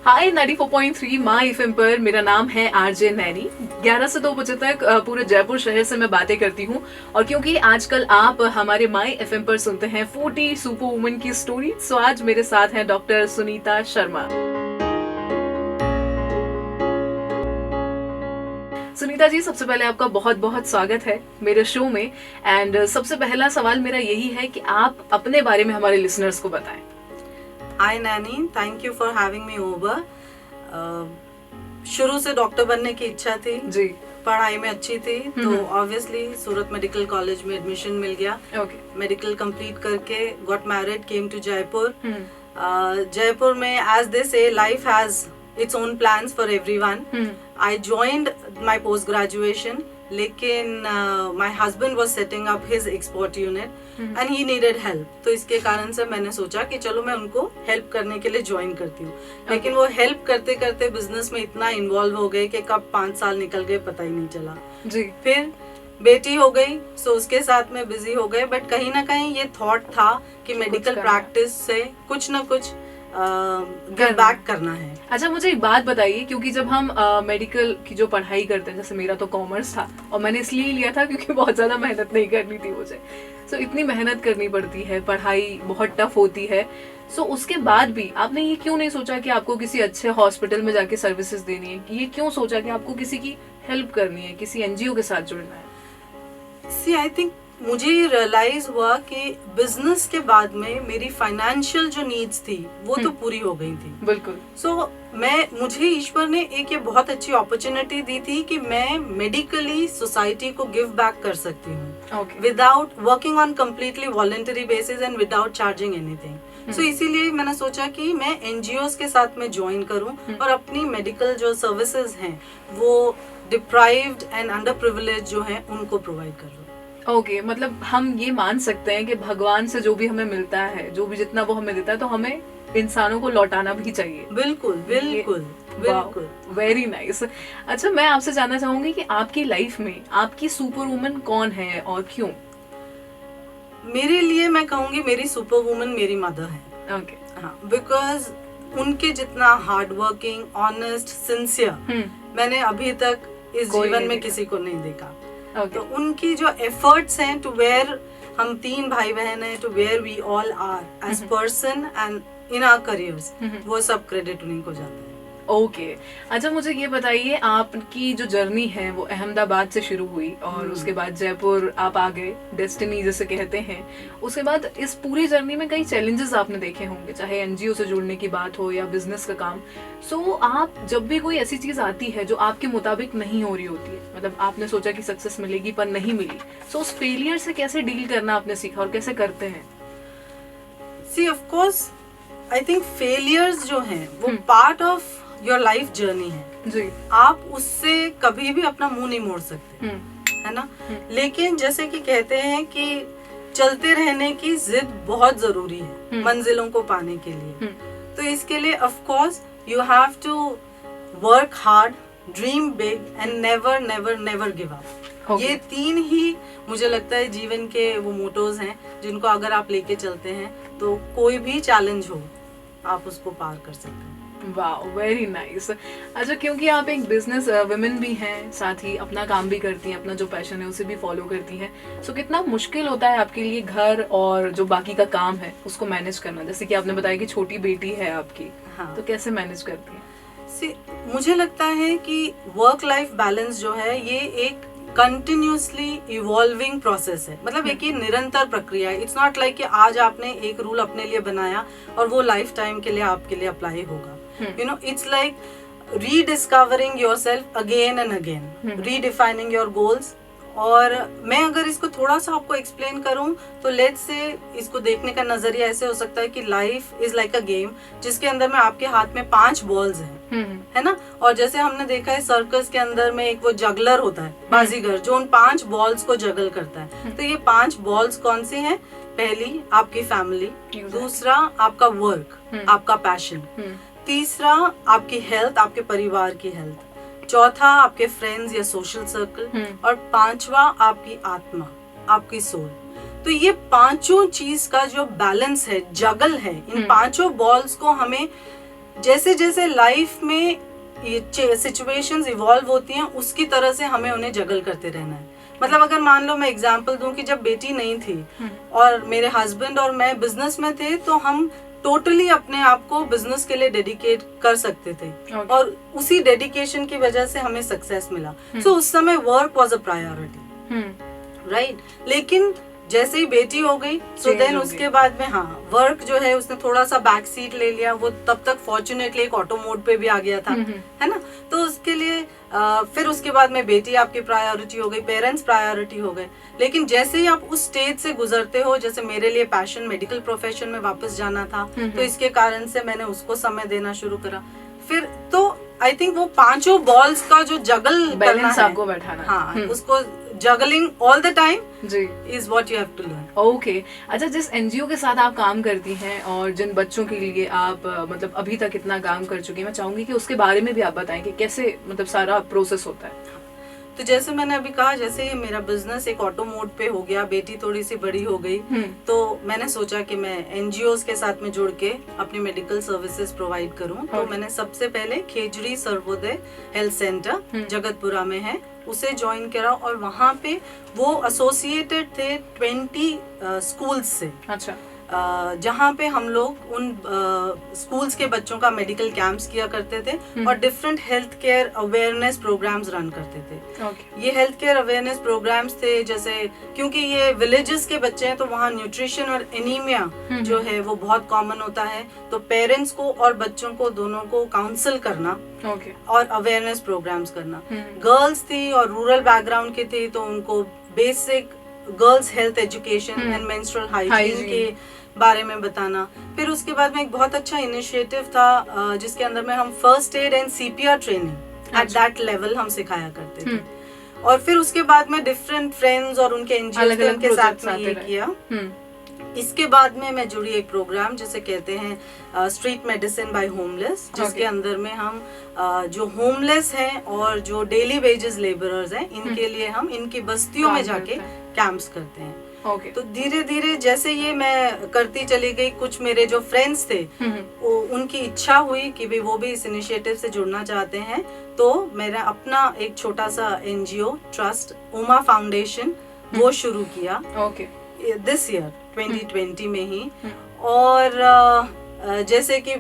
हाय 94.3 माई FM पर मेरा नाम है आरजे नैनी। 11 से 2 बजे तक पूरे जयपुर शहर से मैं बातें करती हूँ और क्योंकि आजकल आप हमारे माई एफएम पर सुनते हैं 40 सुपर वुमन की स्टोरी, सो आज मेरे साथ हैं डॉक्टर सुनीता शर्मा। सुनीता जी, सबसे पहले आपका बहुत बहुत स्वागत है मेरे शो में। एंड सबसे पहला सवाल मेरा यही है कि आप अपने बारे में हमारे लिसनर्स को बताएं। Hi Naini, thank you for having me over. शुरू से डॉक्टर बनने की इच्छा थी जी। पढ़ाई में अच्छी थी तो ऑब्वियसली सूरत मेडिकल कॉलेज में एडमिशन मिल गया। मेडिकल कंप्लीट करके got married, came to Jaipur. Jaipur में as they say life has its own plans for everyone. I joined my post graduation, लेकिन my husband was setting up his export unit and he needed help. तो इसके कारण से मैंने सोचा कि चलो मैं उनको हेल्प करने के लिए ज्वाइन करती हूँ। लेकिन वो हेल्प करते करते बिजनेस में इतना इन्वॉल्व हो गए कि कब 5 साल निकल गए पता ही नहीं चला जी। फिर बेटी हो गई, सो उसके साथ में बिजी हो गए। बट कहीं ना कहीं ये थॉट था कि मेडिकल प्रैक्टिस से कुछ ना कुछ गिव बैक करना है। अच्छा, मुझे एक बात बताइए, क्योंकि जब हम मेडिकल की जो पढ़ाई करते हैं, जैसे मेरा तो कॉमर्स था और मैंने इसलिए लिया था क्योंकि बहुत ज्यादा मेहनत नहीं करनी थी मुझे। सो इतनी मेहनत करनी पड़ती है, पढ़ाई बहुत टफ होती है। सो उसके बाद भी आपने ये क्यों नहीं सोचा कि आपको किसी अच्छे हॉस्पिटल में जाके सर्विसेज देनी है? ये क्यों सोचा कि आपको किसी की हेल्प करनी है, किसी एनजीओ के साथ जुड़ना है? सी आई थिंक मुझे ये रियलाइज हुआ कि बिजनेस के बाद में मेरी फाइनेंशियल जो नीड्स थी वो तो पूरी हो गई थी। बिल्कुल। सो मुझे ईश्वर ने एक ये बहुत अच्छी अपॉर्चुनिटी दी थी कि मैं मेडिकली सोसाइटी को गिव बैक कर सकती हूँ without working on completely voluntary basis and without charging anything. So इसीलिए मैंने सोचा कि मैं एनजीओ के साथ में ज्वाइन करूँ और अपनी मेडिकल जो सर्विसेज हैं वो डिप्राइव्ड एंड अंडर प्रिविलेज जो है उनको प्रोवाइड करूँ। ओके, मतलब हम ये मान सकते हैं कि भगवान से जो भी हमें मिलता है, जो भी जितना वो हमें देता है, तो हमें इंसानों को लौटाना भी चाहिए। बिल्कुल बिल्कुल बिल्कुल। Very nice. अच्छा, मैं आपसे जानना चाहूंगी कि आपकी लाइफ में आपकी सुपर वुमन कौन है और क्यों? मेरे लिए मैं कहूंगी मेरी सुपर वुमन मेरी मदर है। ओके। हाँ, बिकॉज उनके जितना हार्ड वर्किंग, ऑनेस्ट, सिंसियर मैंने अभी तक इस जीवन में किसी को नहीं देखा। तो उनकी जो एफर्ट्स हैं टू वेयर हम 3 भाई बहन हैं, to where we all are as person and in our careers, वो सब क्रेडिट उन्हीं को जाता है। ओके। अच्छा, मुझे ये बताइए, आपकी जो जर्नी है वो अहमदाबाद से शुरू हुई और उसके बाद जयपुर आप आ गए, डेस्टिनी जिसे कहते हैं। उसके बाद इस पूरी जर्नी में कई चैलेंजेस आपने देखे होंगे, चाहे एनजीओ से जुड़ने की बात हो या बिजनेस का काम। सो आप जब भी कोई ऐसी चीज आती है जो आपके मुताबिक नहीं हो रही होती है, मतलब आपने सोचा कि सक्सेस मिलेगी पर नहीं मिली, सो उस फेलियर से कैसे डील करना आपने सीखा और कैसे करते हैं? See of course I think failures जो हैं वो part of your life journey है जी। आप उससे कभी भी अपना मुंह नहीं मोड़ सकते, है ना। लेकिन जैसे कि कहते हैं कि चलते रहने की जिद बहुत जरूरी है मंजिलों को पाने के लिए। तो इसके लिए of course you have to work hard, dream big and never never never give up. ये 3 ही मुझे लगता है जीवन के वो मोटोज हैं जिनको अगर आप लेके चलते हैं तो कोई भी चैलेंज हो आप उसको पार कर सकते हैं। वाह, वेरी नाइस। अच्छा, क्योंकि आप एक बिजनेस वुमेन भी हैं, साथ ही अपना काम भी करती हैं, अपना जो पैशन है उसे भी फॉलो करती हैं, सो कितना मुश्किल होता है आपके लिए घर और जो बाकी का काम है उसको मैनेज करना? जैसे कि आपने बताया कि छोटी बेटी है आपकी, हाँ, तो कैसे मैनेज करती हैं? मुझे लगता है कि वर्क लाइफ बैलेंस जो है ये एक कंटिन्यूसली इवॉल्विंग प्रोसेस है। मतलब एक ये निरंतर प्रक्रिया है। इट्स नॉट लाइक कि आज आपने एक रूल अपने लिए बनाया और वो लाइफ टाइम के लिए आपके लिए अप्लाई होगा। You know, it's like rediscovering yourself again and again, redefining your goals. और मैं अगर इसको थोड़ा सा आपको एक्सप्लेन करूं तो लेट्स से इसको देखने का नजरिया ऐसे हो सकता है कि life is like a game जिसके अंदर में आपके हाथ में 5 बॉल्स हैं, है ना। और जैसे हमने देखा है सर्कस के अंदर में एक वो जगलर होता है, बाजीगर, जो उन 5 बॉल्स को जगल करता है। तो ये 5 बॉल्स कौन सी हैं? पहली आपकी फैमिली, दूसरा आपका वर्क, आपका पैशन, तीसरा आपकी हेल्थ, आपके परिवार की हेल्थ, चौथा आपके फ्रेंड्स या सोशल सर्कल, और 5वां आपकी आत्मा, आपकी सोल। तो ये 5 चीज का जो बैलेंस है, जगल है, इन 5 बॉल्स को हमें जैसे जैसे लाइफ में ये सिचुएशंस इवॉल्व होती हैं उसकी तरह से हमें उन्हें जगल करते रहना है। मतलब अगर मान लो मैं एग्जांपल दूं कि जब बेटी नहीं थी और मेरे हस्बैंड और मैं बिजनेस में थे, तो हम टोटली अपने आप को बिजनेस के लिए डेडिकेट कर सकते थे और उसी डेडिकेशन की वजह से हमें सक्सेस मिला। सो उस समय work was a priority, right. लेकिन जैसे ही बेटी हो गई सो देन उसके बाद में वर्क जो है उसने थोड़ा सा बैक सीट ले लिया। वो तब तक फॉर्चुनेटली एक ऑटो मोड पे भी आ गया था, है ना। तो उसके लिए फिर उसके बाद में बेटी आपकी प्रायोरिटी हो गई, पेरेंट्स प्रायोरिटी हो गए। लेकिन जैसे ही आप उस स्टेज से गुजरते हो, जैसे मेरे लिए पैशन मेडिकल प्रोफेशन में वापस जाना था, तो इसके कारण से मैंने उसको समय देना शुरू करा। फिर तो आई थिंक वो पांचों बॉल्स का जो जगल बैलेंस आपको बैठाना, उसको जगलिंग ऑल द टाइम जी is what you have to learn. Okay. अच्छा, जिस एनजीओ के साथ आप काम करती हैं और जिन बच्चों के लिए आप मतलब अभी तक इतना काम कर चुकी हैं, मैं चाहूंगी कि उसके बारे में भी आप बताएं कि कैसे मतलब सारा प्रोसेस होता है। तो जैसे मैंने अभी कहा, जैसे ही मेरा बिजनेस एक ऑटो मोड पे हो गया, बेटी थोड़ी सी बड़ी हो गई, तो मैंने सोचा कि मैं एनजीओज के साथ में जुड़ के अपनी मेडिकल सर्विसेज प्रोवाइड करूं। तो मैंने सबसे पहले खेजड़ी सर्वोदय हेल्थ सेंटर जगतपुरा में है, उसे ज्वाइन करा और वहाँ पे वो एसोसिएटेड थे 20 स्कूल्स से। अच्छा। जहाँ पे हम लोग उन स्कूल्स के बच्चों का मेडिकल कैंप्स किया करते थे और different health care awareness programs run करते थे। ये हेल्थ केयर अवेयरनेस प्रोग्राम्स थे, जैसे क्योंकि ये विलेजेस के बच्चे हैं तो वहाँ न्यूट्रिशन और एनीमिया जो है वो बहुत कॉमन होता है। तो पेरेंट्स को और बच्चों को दोनों को काउंसिल करना और अवेयरनेस प्रोग्राम्स करना। गर्ल्स थी और रूरल बैकग्राउंड की थी, तो उनको basic girls health education and menstrual hygiene के बारे में बताना। फिर उसके बाद में एक बहुत अच्छा इनिशिएटिव था जिसके अंदर में हम first aid and CPR training at that level हम सिखाया करते थे। और फिर उसके बाद में डिफरेंट फ्रेंड्स और उनके एनजीओ के साथ में ये किया। इसके बाद में मैं जुड़ी एक प्रोग्राम जिसे कहते हैं स्ट्रीट मेडिसिन बाय होमलेस, जिसके अंदर में हम जो होमलेस हैं और जो डेली वेजेस लेबरर्स हैं, इनके लिए हम इनकी बस्तियों में जाके कैंप्स करते हैं। तो धीरे धीरे जैसे ये मैं करती चली गई, कुछ मेरे जो फ्रेंड्स थे उनकी इच्छा हुई कि भी वो भी इस इनिशिएटिव से जुड़ना चाहते हैं, तो मेरा अपना एक छोटा सा एनजीओ ट्रस्ट उमा फाउंडेशन वो शुरू किया दिस ईयर 2020 में ही। और जैसे कि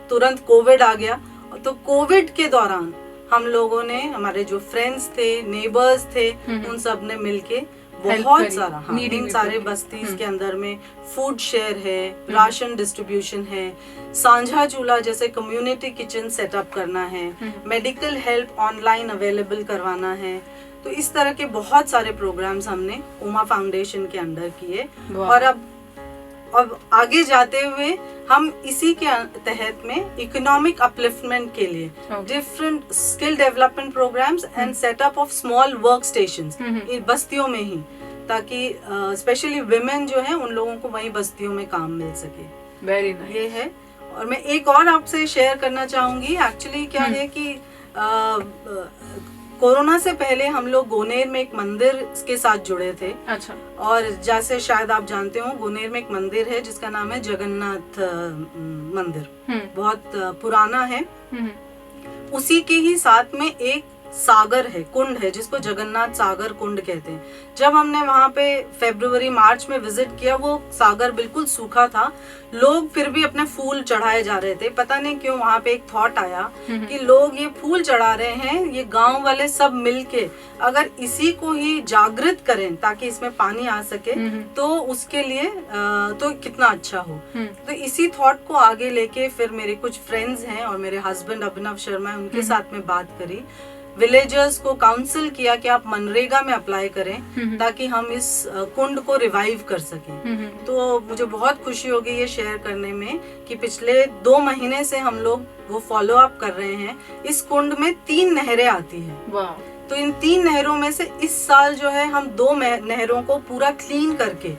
तुरंत कोविड आ गया, तो कोविड के दौरान हम लोगों ने, हमारे जो फ्रेंड्स थे, नेबर्स थे, उन सब ने मिलके बहुत सारा इन सारे बस्तीज के अंदर में फूड शेयर है, राशन डिस्ट्रीब्यूशन है, सांझा चूल्हा जैसे कम्युनिटी किचन सेटअप करना है, मेडिकल हेल्प ऑनलाइन अवेलेबल करवाना है। तो इस तरह के बहुत सारे प्रोग्राम्स हमने उमा फाउंडेशन के अंडर किए। और अब आगे जाते हुए हम इसी के तहत में इकोनॉमिक अपलिफ्टमेंट के लिए different skill development programs and setup of small work stations बस्तियों में ही, ताकि स्पेशली विमेन जो है उन लोगों को वही बस्तियों में काम मिल सके। Very nice. ये है। और मैं एक और आपसे शेयर करना चाहूंगी। एक्चुअली क्या है कि कोरोना से पहले हम लोग गोनेर में एक मंदिर के साथ जुड़े थे। अच्छा। और जैसे शायद आप जानते हो, गोनेर में एक मंदिर है जिसका नाम है जगन्नाथ मंदिर, बहुत पुराना है। उसी के ही साथ में एक सागर है, कुंड है, जिसको जगन्नाथ सागर कुंड कहते हैं। जब हमने वहाँ पे फरवरी मार्च में विजिट किया, वो सागर बिल्कुल सूखा था, लोग फिर भी अपने फूल चढ़ाए जा रहे थे। पता नहीं क्यों वहाँ पे एक थॉट आया कि लोग ये फूल चढ़ा रहे हैं, ये गांव वाले सब मिलके अगर इसी को ही जागृत करें ताकि इसमें पानी आ सके, तो उसके लिए तो कितना अच्छा हो। तो इसी थॉट को आगे लेके फिर मेरे कुछ फ्रेंड्स हैं और मेरे हस्बैंड अभिनव शर्मा है, उनके साथ में बात करी, विलेजर्स को काउंसिल किया कि आप मनरेगा में अप्लाई करें ताकि हम इस कुंड को रिवाइव कर सकें। तो मुझे बहुत खुशी होगी ये शेयर करने में कि पिछले 2 महीने से हम लोग वो फॉलो अप कर रहे हैं। इस कुंड में 3 नहरें आती हैं। तो इन 3 नहरों में से इस साल जो है हम 2 नहरों को पूरा क्लीन करके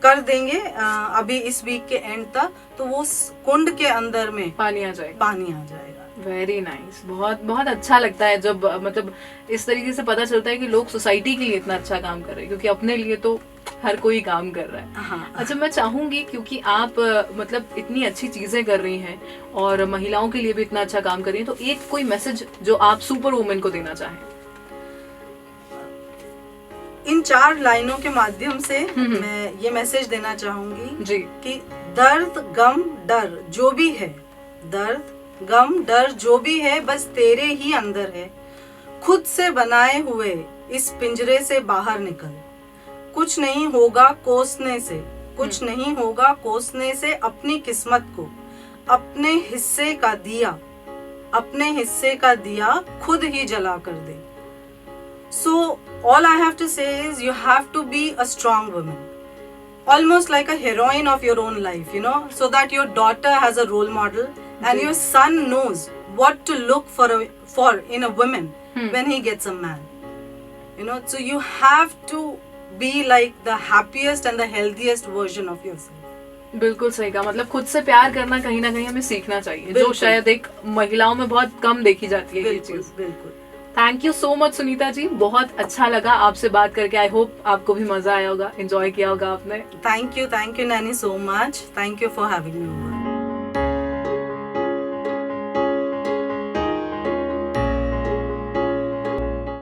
कर देंगे अभी इस वीक के एंड तक। तो वो कुंड के अंदर में पानी आ जाएगा। Very nice. बहुत बहुत अच्छा लगता है जब मतलब इस तरीके से पता चलता है कि लोग सोसाइटी के लिए इतना अच्छा काम कर रहे हैं, क्योंकि अपने लिए तो हर कोई काम कर रहा है। हाँ। अच्छा, मैं चाहूंगी क्योंकि आप मतलब इतनी अच्छी चीजें कर रही हैं और महिलाओं के लिए भी इतना अच्छा काम कर रही हैं, तो एक कोई मैसेज जो आप सुपर वुमेन को देना चाहें। इन 4 लाइनों के माध्यम से मैं ये मैसेज देना चाहूंगी जी कि दर्द गम डर जो भी है, दर्द गम डर जो भी है, बस तेरे ही अंदर है। खुद से बनाए हुए इस पिंजरे से बाहर निकल। कुछ नहीं होगा कोसने से, कुछ नहीं होगा कोसने से। अपनी किस्मत को अपने हिस्से का दिया, अपने हिस्से का दिया खुद ही जला कर दे। So all I have to say is you have to be a strong woman, almost like a heroine of your own life, you know, so that your daughter has a role model and your son knows what to look for in a woman when he gets a man, you know. So you have to be like the happiest and the healthiest version of yourself. बिल्कुल सही कहा। मतलब खुद से प्यार करना कहीं ना कहीं हमें सीखना चाहिए, जो शायद एक महिलाओं में बहुत कम देखी जाती है ये चीज। बिल्कुल। Thank you so much Sunita ji, बहुत अच्छा लगा आपसे बात करके। आई होप आपको भी मजा आया होगा, एंजॉय किया होगा आपने। Thank you Naini so much. Thank you for having me over.